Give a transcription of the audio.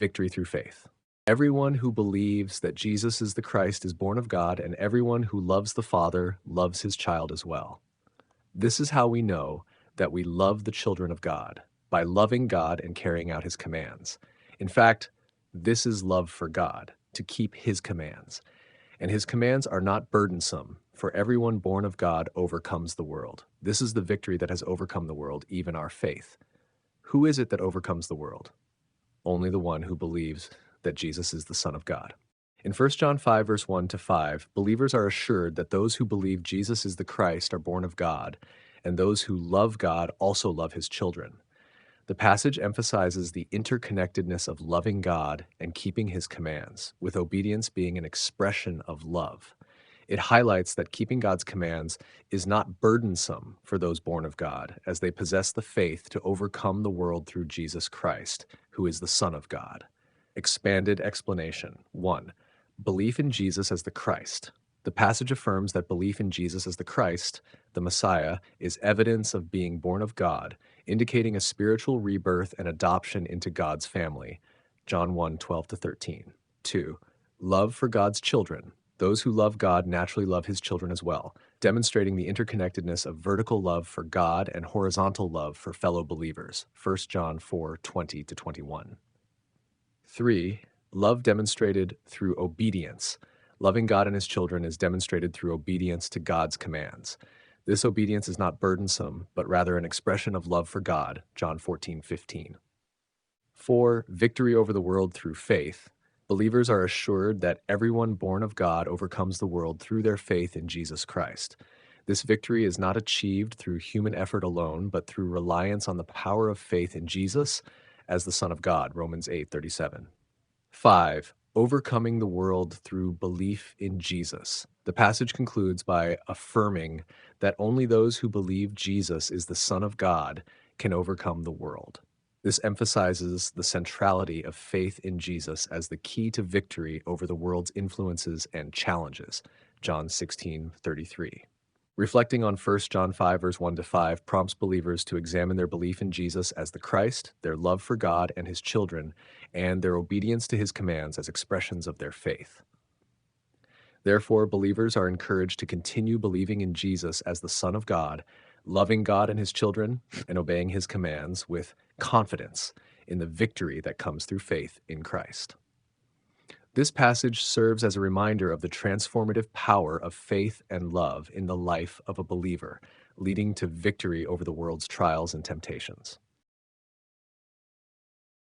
Victory through faith. Everyone who believes that Jesus is the Christ is born of God, and everyone who loves the Father loves his child as well. This is how we know that we love the children of God, by loving God and carrying out his commands. In fact, this is love for God, to keep his commands. And his commands are not burdensome, for everyone born of God overcomes the world. This is the victory that has overcome the world, even our faith. Who is it that overcomes the world? Only the one who believes that Jesus is the Son of God. In 1 John 5, verse 1 to 5, believers are assured that those who believe Jesus is the Christ are born of God, and those who love God also love his children. The passage emphasizes the interconnectedness of loving God and keeping his commands, with obedience being an expression of love. It highlights that keeping God's commands is not burdensome for those born of God, as they possess the faith to overcome the world through Jesus Christ, who is the Son of God. Expanded explanation. 1. Belief in Jesus as the Christ. The passage affirms that belief in Jesus as the Christ, the Messiah, is evidence of being born of God, indicating a spiritual rebirth and adoption into God's family. John 1, 12-13. 2. Love for God's children. Those who love God naturally love his children as well, demonstrating the interconnectedness of vertical love for God and horizontal love for fellow believers. 1 John 4, 20-21. 3. Love demonstrated through obedience. Loving God and his children is demonstrated through obedience to God's commands. This obedience is not burdensome, but rather an expression of love for God. John 14:15. 4. Victory over the world through faith. Believers are assured that everyone born of God overcomes the world through their faith in Jesus Christ. This victory is not achieved through human effort alone, but through reliance on the power of faith in Jesus as the Son of God. Romans 8:37. 5. Overcoming the world through belief in Jesus. The passage concludes by affirming that only those who believe Jesus is the Son of God can overcome the world. This emphasizes the centrality of faith in Jesus as the key to victory over the world's influences and challenges. John 16:33. Reflecting on 1 John 5, verse 1 to 5, prompts believers to examine their belief in Jesus as the Christ, their love for God and his children, and their obedience to his commands as expressions of their faith. Therefore, believers are encouraged to continue believing in Jesus as the Son of God, loving God and his children, and obeying his commands with confidence in the victory that comes through faith in Christ. This passage serves as a reminder of the transformative power of faith and love in the life of a believer, leading to victory over the world's trials and temptations.